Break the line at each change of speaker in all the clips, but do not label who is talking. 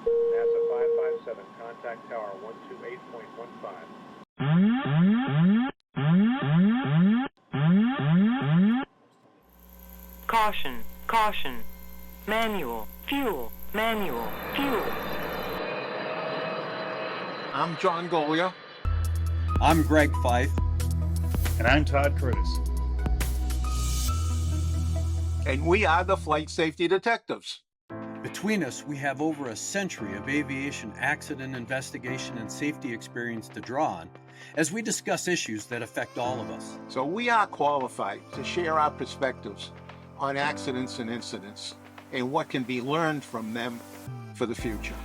NASA 557, contact tower 128.15.
Caution, caution. Manual, fuel, manual, fuel.
I'm John Goglia.
I'm Greg Fife.
And I'm Todd Curtis.
And we are the Flight Safety Detectives.
Between us, we have over a century of aviation accident investigation and safety experience to draw on as we discuss issues that affect all of us.
So we are qualified to share our perspectives on accidents and incidents and what can be learned from them for the future.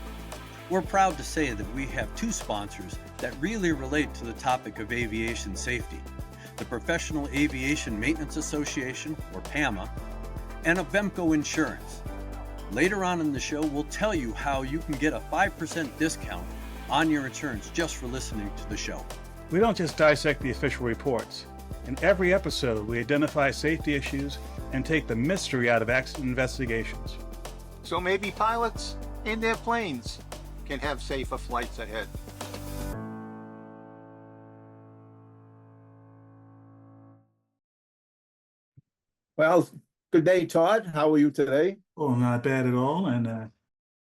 We're proud to say that we have two sponsors that really relate to the topic of aviation safety: the Professional Aviation Maintenance Association, or PAMA, and Avemco Insurance. Later on in the show, we'll tell you how you can get a 5% discount on your insurance just for listening to the show.
We don't just dissect the official reports. In every episode, we identify safety issues and take the mystery out of accident investigations.
So maybe pilots and their planes can have safer flights ahead.
Well, good day, Todd. How are you today?
Oh, not bad at all. And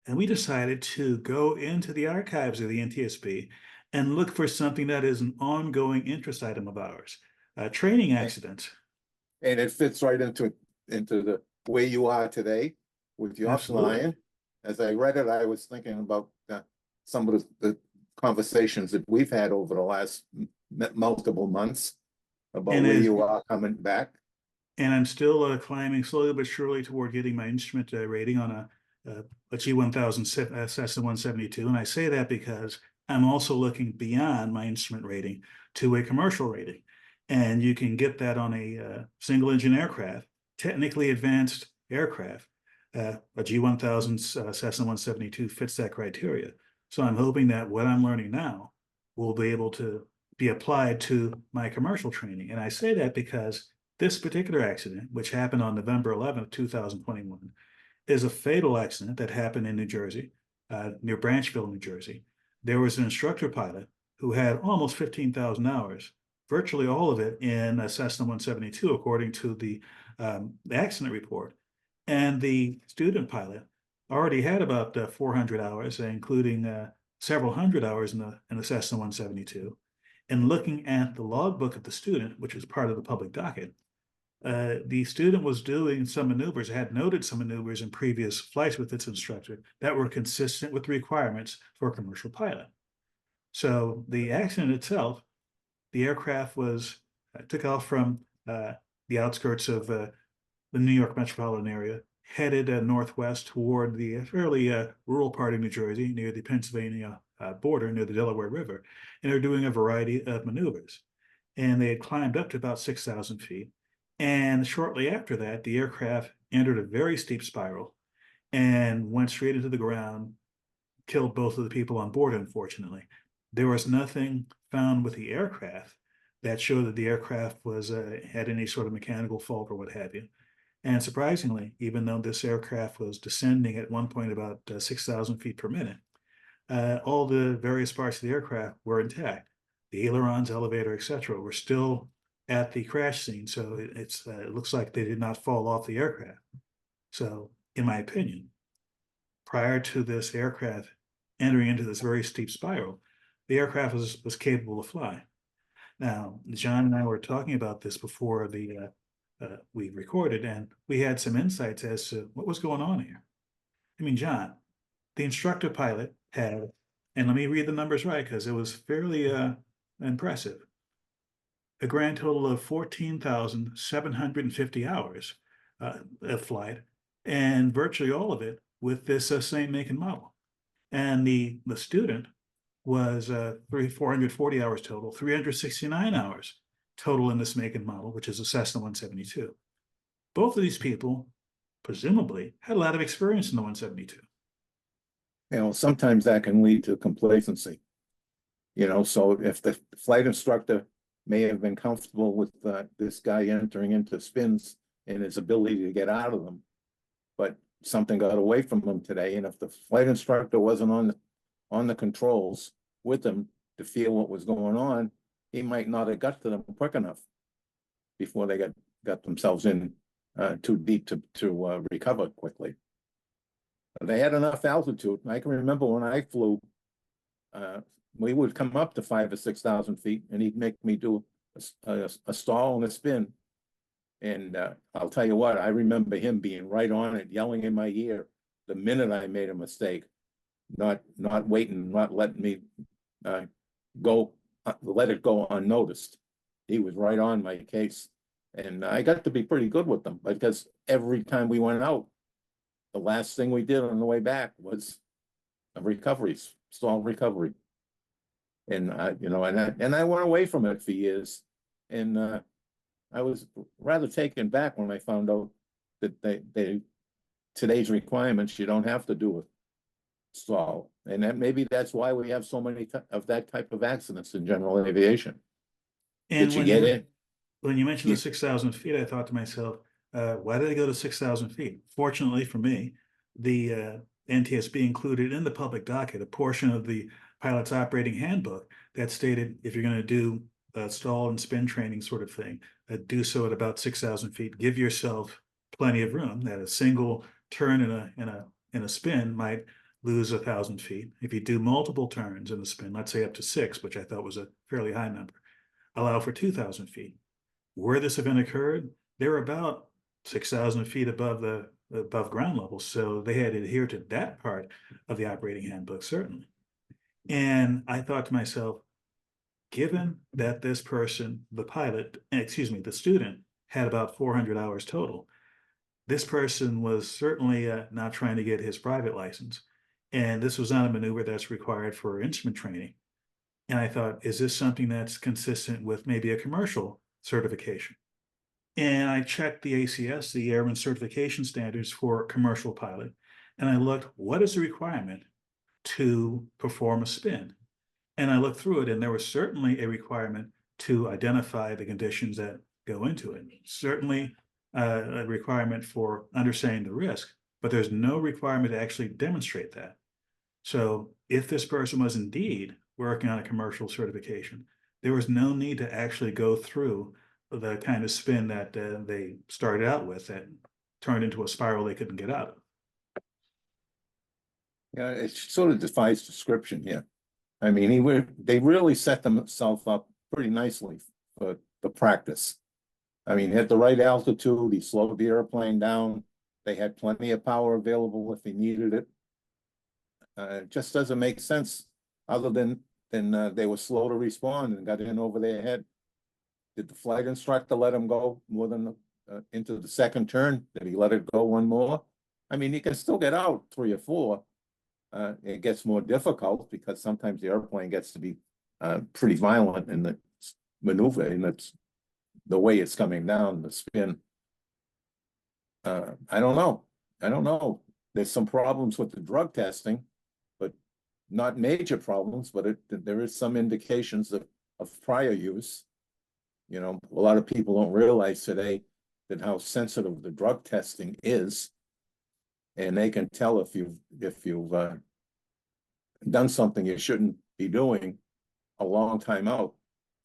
we decided to go into the archives of the NTSB and look for something that is an ongoing interest item of ours, training accidents.
And it fits right into the way you are today with your
Absolutely.
flying. As I read it, I was thinking about some of the conversations that we've had over the last multiple months about
And
where
as-
you are coming back.
And I'm still climbing slowly but surely toward getting my instrument rating on a G1000 Cessna 172. And I say that because I'm also looking beyond my instrument rating to a commercial rating. And you can get that on a single engine aircraft, technically advanced aircraft. A G1000 Cessna 172 fits that criteria. So I'm hoping that what I'm learning now will be able to be applied to my commercial training. And I say that because this particular accident, which happened on November 11th, 2021, is a fatal accident that happened in New Jersey, near Branchville, New Jersey. There was an instructor pilot who had almost 15,000 hours, virtually all of it in a Cessna 172, according to the accident report. And the student pilot already had about 400 hours, including several hundred hours in the Cessna 172. And looking at the logbook of the student, which is part of the public docket, the student was doing some maneuvers, had noted some maneuvers in previous flights with its instructor that were consistent with the requirements for a commercial pilot. So the accident itself, the aircraft took off from the outskirts of the New York metropolitan area, headed northwest toward the fairly rural part of New Jersey, near the Pennsylvania border, near the Delaware River, and they're doing a variety of maneuvers. And they had climbed up to about 6,000 feet. And shortly after that, the aircraft entered a very steep spiral and went straight into the ground, killed both of the people on board, unfortunately. There was nothing found with the aircraft that showed that the aircraft had any sort of mechanical fault or what have you. And surprisingly, even though this aircraft was descending at one point about 6,000 feet per minute, all the various parts of the aircraft were intact. The ailerons, elevator, etc., were still at the crash scene, so it looks like they did not fall off the aircraft. So, in my opinion, prior to this aircraft entering into this very steep spiral, the aircraft was capable of flying. Now, John and I were talking about this before we recorded, and we had some insights as to what was going on here. I mean, John, the instructor pilot had, and let me read the numbers right because it was fairly impressive, a grand total of 14,750 hours of flight, and virtually all of it with this same make and model. And the student was 440 hours total, 369 hours total in this make and model, which is a Cessna 172. Both of these people presumably had a lot of experience in the 172.
Sometimes that can lead to complacency. So if the flight instructor may have been comfortable with this guy entering into spins and his ability to get out of them, but something got away from him today, and if the flight instructor wasn't on the controls with him to feel what was going on, he might not have got to them quick enough before they got themselves in too deep to recover quickly. They had enough altitude. I can remember when I flew, we would come up to 5,000 or 6,000 feet, and he'd make me do a stall and a spin. And I'll tell you what, I remember him being right on it, yelling in my ear the minute I made a mistake, not waiting, not letting me let it go unnoticed. He was right on my case, and I got to be pretty good with them, because every time we went out, the last thing we did on the way back was a recovery, stall recovery. And I went away from it for years, and I was rather taken back when I found out that today's requirements, you don't have to do a stall, and maybe that's why we have so many of that type of accidents in general aviation.
And
Did you get it?
When you mentioned the 6,000 feet, I thought to myself, why did they go to 6,000 feet? Fortunately for me, the NTSB included in the public docket a portion of the pilot's operating handbook that stated if you're going to do stall and spin training sort of thing, do so at about 6,000 feet. Give yourself plenty of room. That a single turn in a spin might lose 1,000 feet. If you do multiple turns in the spin, let's say up to 6, which I thought was a fairly high number, allow for 2,000 feet. Where this event occurred, they were about 6,000 feet above ground level, so they had to adhere to that part of the operating handbook, certainly. And I thought to myself, given that this person, the student, had about 400 hours total, this person was certainly not trying to get his private license, and this was not a maneuver that's required for instrument training. And I thought, is this something that's consistent with maybe a commercial certification? And I checked the ACS, the Airman Certification Standards for commercial pilot, and I looked, what is the requirement to perform a spin? And I looked through it, and there was certainly a requirement to identify the conditions that go into it. Certainly a requirement for understanding the risk, but there's no requirement to actually demonstrate that. So if this person was indeed working on a commercial certification, there was no need to actually go through the kind of spin that they started out with that turned into a spiral they couldn't get out of.
Yeah, it sort of defies description here. I mean, they really set themselves up pretty nicely for the practice. I mean, at the right altitude, he slowed the airplane down. They had plenty of power available if he needed it. It just doesn't make sense, other than they were slow to respond and got in over their head. Did the flight instructor let him go more than into the second turn? Did he let it go one more? I mean, you can still get out 3 or 4. It gets more difficult because sometimes the airplane gets to be pretty violent in the maneuver, and it's the way it's coming down, the spin. I don't know. There's some problems with the drug testing, but not major problems, but there is some indications of prior use. You know, a lot of people don't realize today that how sensitive the drug testing is, and they can tell if you've done something you shouldn't be doing a long time out.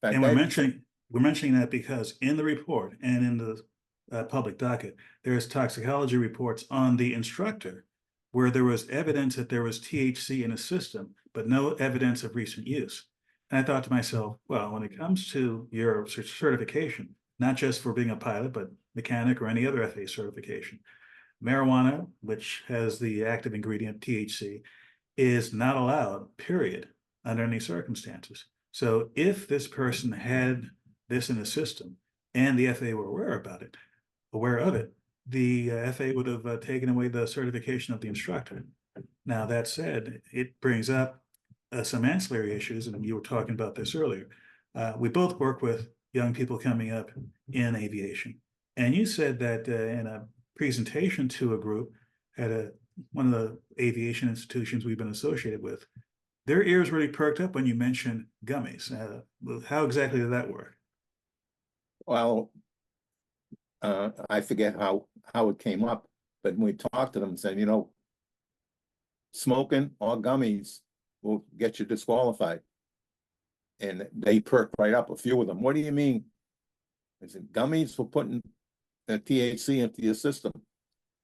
In fact,
And we're mentioning that because in the report and in the public docket, there's toxicology reports on the instructor where there was evidence that there was THC in a system, but no evidence of recent use. And I thought to myself, well, when it comes to your certification, not just for being a pilot, but mechanic or any other FAA certification, marijuana, which has the active ingredient THC, is not allowed, period, under any circumstances. So if this person had this in the system and the FAA were aware of it, the FAA would have taken away the certification of the instructor. Now, that said, it brings up some ancillary issues, and you were talking about this earlier. We both work with young people coming up in aviation. And you said that in a presentation to a group at one of the aviation institutions we've been associated with, their ears really perked up when you mentioned gummies. How exactly did that work?
Well, I forget how it came up, But when we talked to them and said, you know, smoking or gummies will get you disqualified. And they perked right up, a few of them. What do you mean? I said, gummies for putting the THC into your system.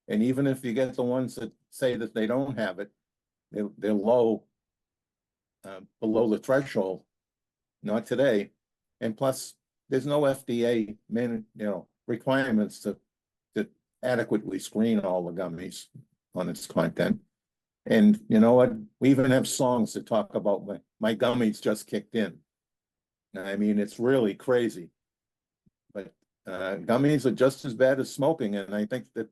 And even if you get the ones that say that they don't have it, they're low, below the threshold. Not today. And plus, there's no FDA requirements to adequately screen all the gummies on its content. And you know what? We even have songs that talk about my gummies just kicked in. I mean, it's really crazy. But gummies are just as bad as smoking. And I think that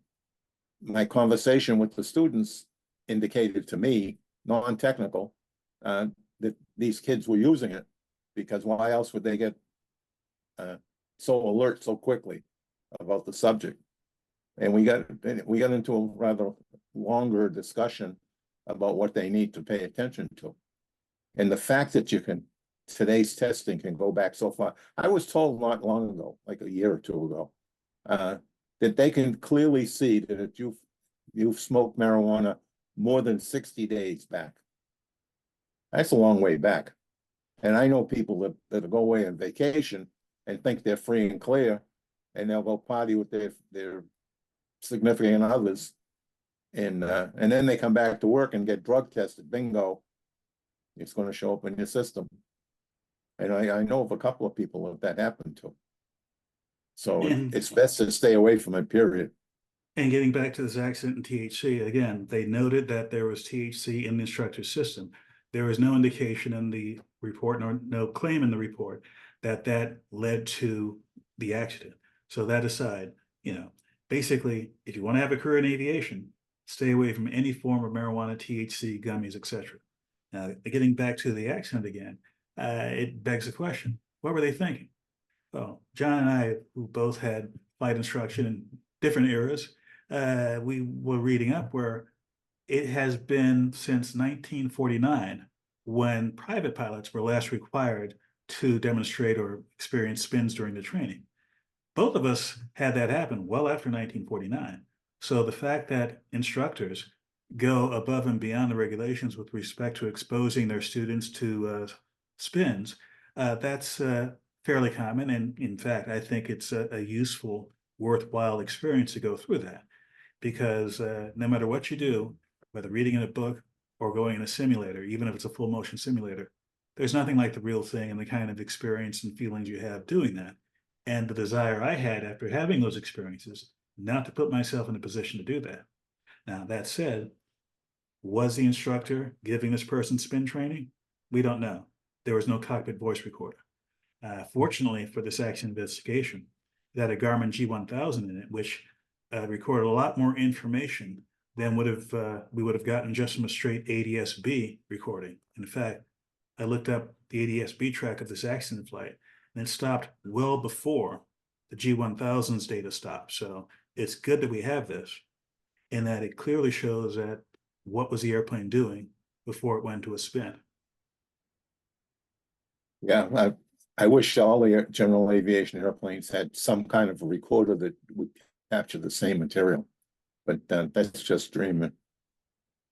my conversation with the students indicated to me, non-technical, that these kids were using it, because why else would they get so alert so quickly about the subject? And we got into a rather longer discussion about what they need to pay attention to. And the fact that today's testing can go back so far. I was told not long ago, like a year or two ago, that they can clearly see that if you've smoked marijuana more than 60 days back. That's a long way back. And I know people that go away on vacation and think they're free and clear, and they'll go party with their significant others, and then they come back to work and get drug tested. Bingo, it's going to show up in your system. And I know of a couple of people that happened to. So it's best to stay away from it, period.
And getting back to this accident in THC, again, they noted that there was THC in the instructor's system. There was no indication in the report, nor no claim in the report that led to the accident. So that aside, basically, if you want to have a career in aviation, stay away from any form of marijuana, THC, gummies, etc. Now, getting back to the accident again, it begs the question, what were they thinking? Well, John and I, who both had flight instruction in different eras, we were reading up where it has been since 1949 when private pilots were last required to demonstrate or experience spins during the training. Both of us had that happen well after 1949. So the fact that instructors go above and beyond the regulations with respect to exposing their students to spins, that's fairly common. And in fact, I think it's a useful, worthwhile experience to go through that, because no matter what you do, whether reading in a book or going in a simulator, even if it's a full motion simulator, there's nothing like the real thing and the kind of experience and feelings you have doing that. And the desire I had after having those experiences, not to put myself in a position to do that. Now, that said, was the instructor giving this person spin training? We don't know. There was no cockpit voice recorder. Fortunately for this accident investigation, it had a Garmin G1000 in it, which recorded a lot more information than we would have gotten just from a straight ADS-B recording. In fact, I looked up the ADS-B track of this accident flight, and it stopped well before the G1000's data stopped. So it's good that we have this, in that it clearly shows that what was the airplane doing before it went to a spin.
Yeah, I wish all the general aviation airplanes had some kind of a recorder that would capture the same material, but that's just dreaming.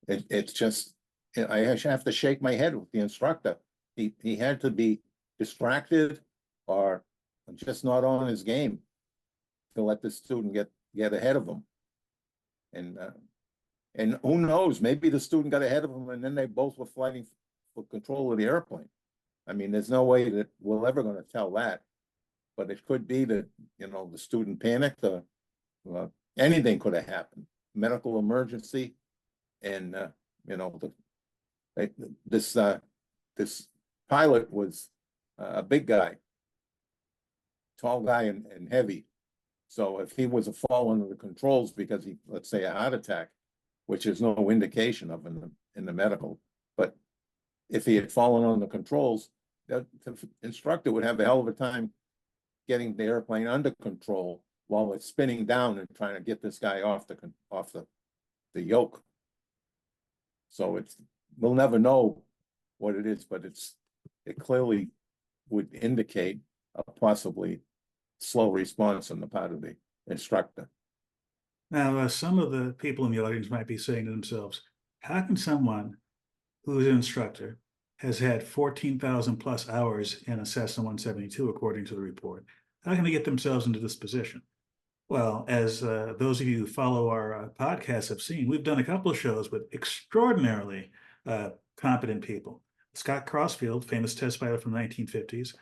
It's just, I have to shake my head with the instructor. He had to be distracted or just not on his game to let the student get ahead of him. And who knows, maybe the student got ahead of him and then they both were fighting for control of the airplane. I mean, there's no way that we're ever going to tell that, but it could be that, the student panicked, or anything could have happened, medical emergency. And, this pilot was a big guy, tall guy and heavy. So if he was a fall under the controls because he, let's say, a heart attack, which is no indication of in the medical, but if he had fallen on the controls, the instructor would have a hell of a time getting the airplane under control while it's spinning down and trying to get this guy off the yoke. So we'll never know what it is, but it clearly would indicate a possibly slow response on the part of the instructor.
Now, some of the people in the audience might be saying to themselves, how can someone who's an instructor has had 14,000 plus hours in a Cessna 172, according to the report, how can they get themselves into this position? Well, as those of you who follow our podcast have seen, we've done a couple of shows with extraordinarily competent people. Scott Crossfield, famous test pilot from the 1950s,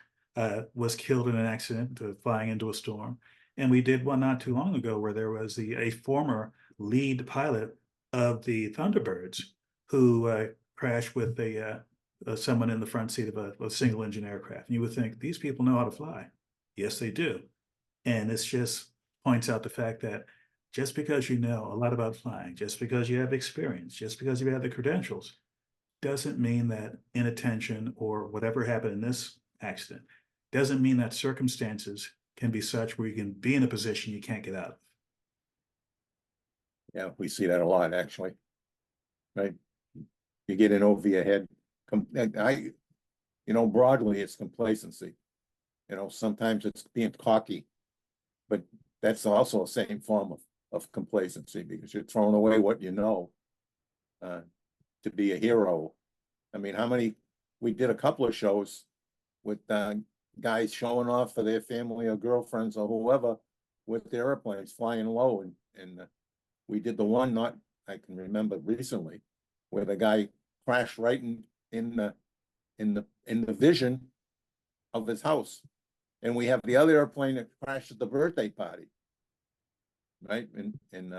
was killed in an accident flying into a storm. And we did one not too long ago where there was a former lead pilot of the Thunderbirds who crashed with someone in the front seat of a single engine aircraft. And you would think these people know how to fly. Yes, they do. And it's just points out the fact that just because you know a lot about flying, just because you have experience, just because you have the credentials, doesn't mean that inattention or whatever happened in this accident doesn't mean that circumstances can be such where you can be in a position you can't get out of.
Yeah, we see that a lot, actually. Right? You get in over your head. Broadly, it's complacency. Sometimes it's being cocky, but that's also the same form of complacency, because you're throwing away what you know to be a hero. I mean, we did a couple of shows with guys showing off for their family or girlfriends or whoever with their airplanes flying low, and we did the one I can remember recently where the guy crashed right in the vision of his house. And we have the other airplane that crashed at the birthday party, right? And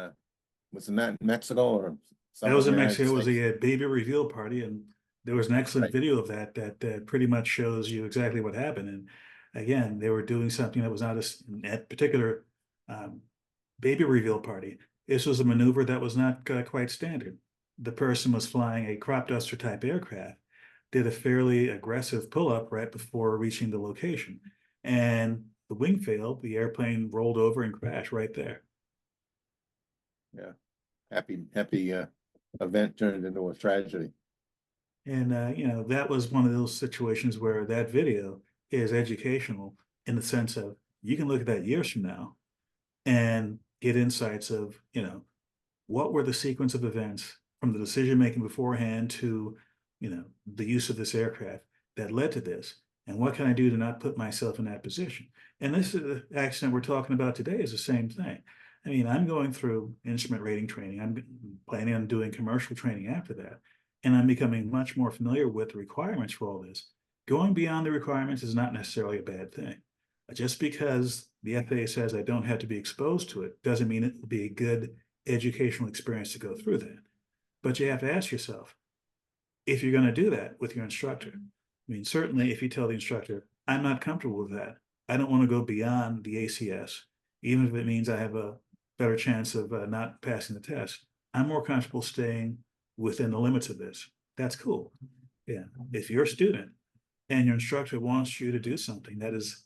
wasn't that in Mexico or
That was in Mexico. It was
States?
a baby reveal party, and there was an excellent
Right.
video of that pretty much shows you exactly what happened. And again, they were doing something that was not a particular baby reveal party. This was a maneuver that was not quite standard. The person was flying a crop duster type aircraft, did a fairly aggressive pull-up right before reaching the location. And the wing failed, the airplane rolled over and crashed right there.
Yeah. Happy event turned into a tragedy.
And, that was one of those situations where that video is educational in the sense of you can look at that years from now and get insights of, what were the sequence of events from the decision making beforehand to, the use of this aircraft that led to this. And what can I do to not put myself in that position? And this is the accident we're talking about today is the same thing. I mean, I'm going through instrument rating training. I'm planning on doing commercial training after that. And I'm becoming much more familiar with the requirements for all this. Going beyond the requirements is not necessarily a bad thing. Just because the FAA says I don't have to be exposed to it doesn't mean it will be a good educational experience to go through that. But you have to ask yourself, if you're going to do that with your instructor, I mean, certainly if you tell the instructor, I'm not comfortable with that. I don't want to go beyond the ACS, even if it means I have a better chance of not passing the test. I'm more comfortable staying within the limits of this. That's cool. Yeah. If you're a student and your instructor wants you to do something that is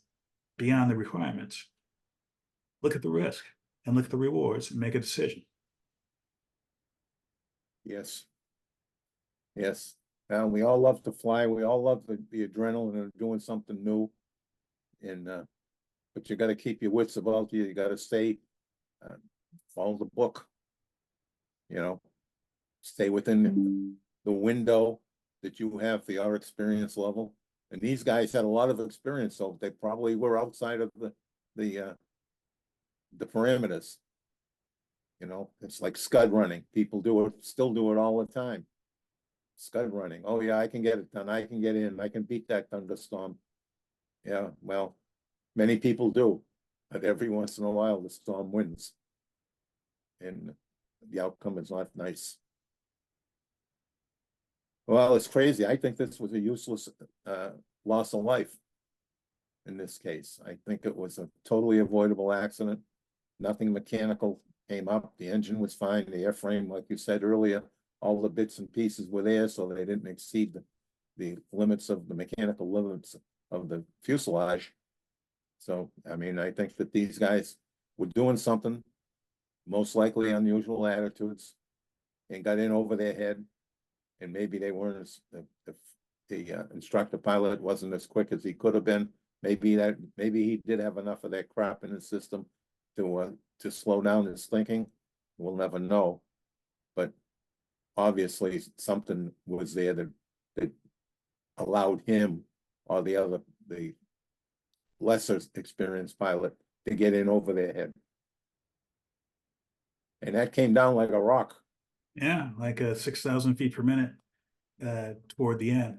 beyond the requirements, look at the risk and look at the rewards and make a decision.
Yes. Yes. Now, we all love to fly. We all love the adrenaline of doing something new. And but you got to keep your wits about you. You got to stay, follow the book. Stay within the window that you have for your experience level. And these guys had a lot of experience, so they probably were outside of the parameters. It's like scud running. People still do it all the time. Scud running. Oh yeah, I can get it done. I can get in. I can beat that thunderstorm. Yeah, well, many people do, but every once in a while the storm wins, and the outcome is not nice. Well, it's crazy. I think this was a useless loss of life in this case. I think it was a totally avoidable accident. Nothing mechanical came up. The engine was fine. The airframe, like you said earlier, all the bits and pieces were there, so they didn't exceed the limits of the mechanical limits of the fuselage. So, I mean, I think that these guys were doing something, most likely unusual attitudes, and got in over their head. And maybe they weren't if the instructor pilot wasn't as quick as he could have been. Maybe he did have enough of that crap in his system to slow down his thinking. we'll never know. But obviously something was there that allowed him or the lesser experienced pilot to get in over their head. And that came down like a rock.
Yeah, like 6,000 feet per minute toward the end.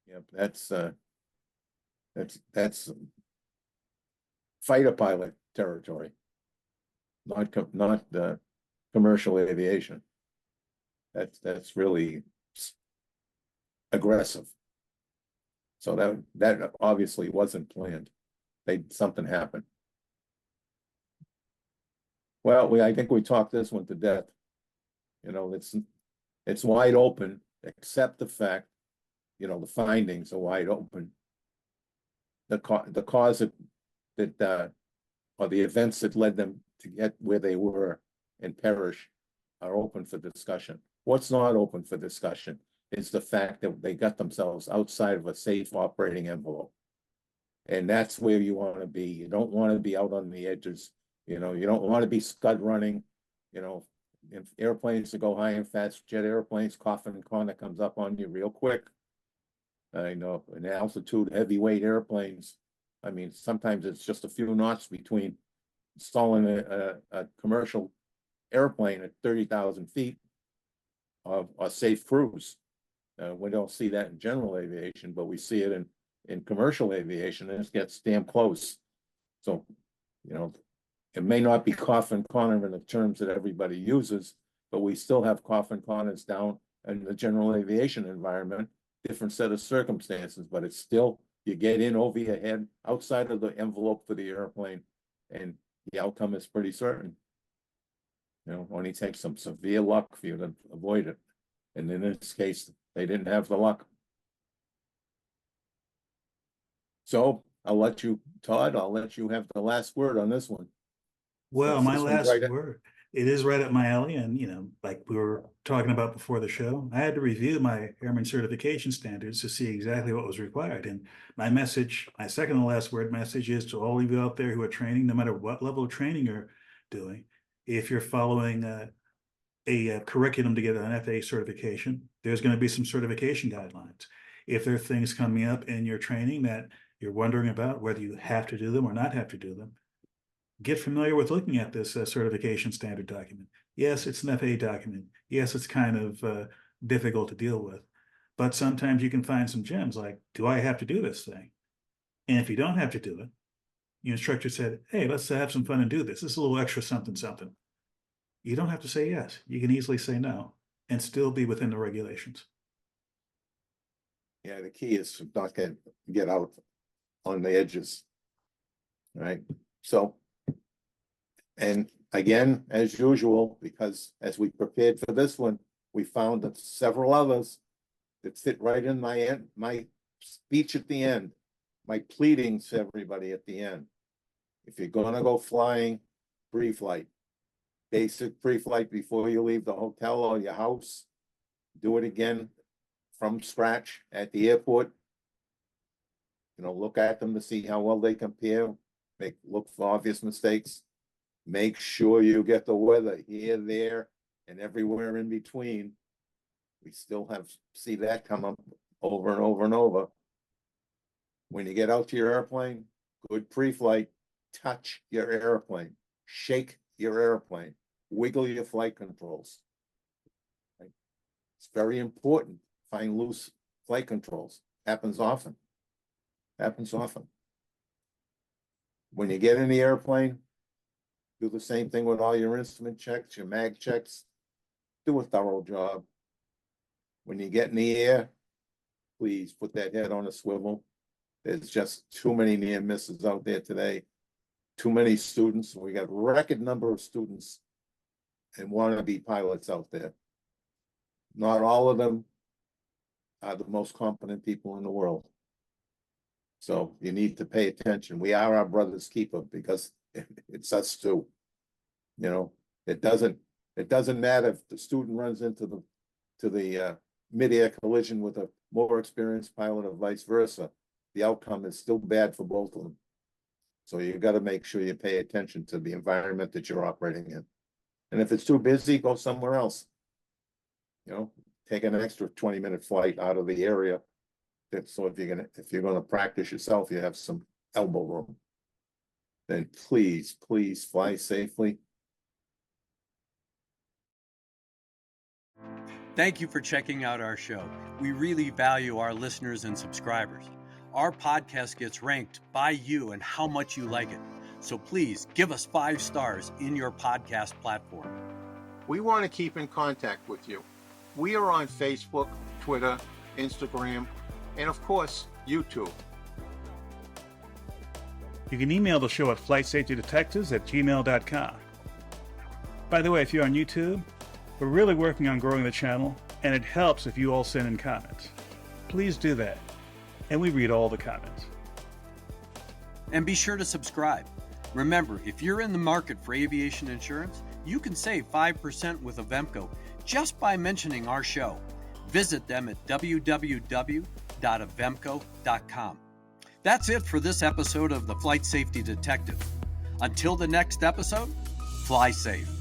Yep, that's fighter pilot territory, not commercial aviation. That's really aggressive. So that obviously wasn't planned. Something happened. Well, I think we talked this one to death. You know, it's wide open, except the fact, you know, the findings are wide open. The cause that or the events that led them to get where they were and perish are open for discussion. What's not open for discussion is the fact that they got themselves outside of a safe operating envelope. And that's where you want to be. You don't want to be out on the edges. You know, you don't want to be scud running. You know, if airplanes that go high and fast, jet airplanes, coffin corner comes up on you real quick. I know, in altitude, heavyweight airplanes, I mean, sometimes it's just a few knots between installing a commercial airplane at 30,000 feet of a safe cruise. We don't see that in general aviation, but we see it in commercial aviation, and it gets damn close. So, you know, it may not be coffin corner in the terms that everybody uses, but we still have coffin corners down in the general aviation environment, different set of circumstances, but it's still, you get in over your head, outside of the envelope for the airplane, and the outcome is pretty certain. You know, only takes some severe luck for you to avoid it. And in this case, they didn't have the luck. So I'll let you, Todd, I'll let you have the last word on this one.
Well,
Since
my
this one's
last
right
word, it is right up my alley. And, you know, like we were talking about before the show, I had to review my airman certification standards to see exactly what was required. And my message, my second to last word message is to all of you out there who are training, no matter what level of training you're doing, if you're following a curriculum to get an FAA certification, there's going to be some certification guidelines. If there are things coming up in your training that you're wondering about, whether you have to do them or not have to do them, get familiar with looking at this certification standard document. Yes, it's an FAA document. Yes, it's kind of difficult to deal with, but sometimes you can find some gems like, do I have to do this thing? And if you don't have to do it, your instructor said, hey, let's have some fun and do this. This is a little extra something, something. You don't have to say yes. You can easily say no and still be within the regulations.
Yeah, the key is to not get out on the edges. Right. So, and again, as usual, because as we prepared for this one, we found that several others that fit right in my speech at the end, my pleadings to everybody at the end. If you're gonna go flying, pre-flight, basic pre-flight before you leave the hotel or your house, do it again from scratch at the airport. You know, look at them to see how well they compare, look for obvious mistakes. Make sure you get the weather here, there, and everywhere in between. We still see that come up over and over and over. When you get out to your airplane, good pre-flight, touch your airplane, shake your airplane, wiggle your flight controls. Right? It's very important. Find loose flight controls. Happens often. Happens often. When you get in the airplane, do the same thing with all your instrument checks, your mag checks. Do a thorough job. When you get in the air, please put that head on a swivel. There's just too many near misses out there today. Too many students. We got a record number of students and wannabe pilots out there. Not all of them are the most competent people in the world. So you need to pay attention. We are our brother's keeper because it's us too. You know, it doesn't matter if the student runs into the mid-air collision with a more experienced pilot or vice versa. The outcome is still bad for both of them. So you got to make sure you pay attention to the environment that you're operating in. And if it's too busy, go somewhere else. You know, take an extra 20-minute flight out of the area. So if you're gonna practice yourself, you have some elbow room. Then please fly safely.
Thank you for checking out our show. We really value our listeners and subscribers. Our podcast gets ranked by you and how much you like it. So please give us 5 stars in your podcast platform.
We want to keep in contact with you. We are on Facebook, Twitter, Instagram, and of course, YouTube.
You can email the show at flightsafetydetectives@gmail.com. By the way, if you're on YouTube, we're really working on growing the channel, and it helps if you all send in comments. Please do that, and we read all the comments.
And be sure to subscribe. Remember, if you're in the market for aviation insurance, you can save 5% with Avemco just by mentioning our show. Visit them at www.avemco.com. That's it for this episode of the Flight Safety Detective. Until the next episode, fly safe.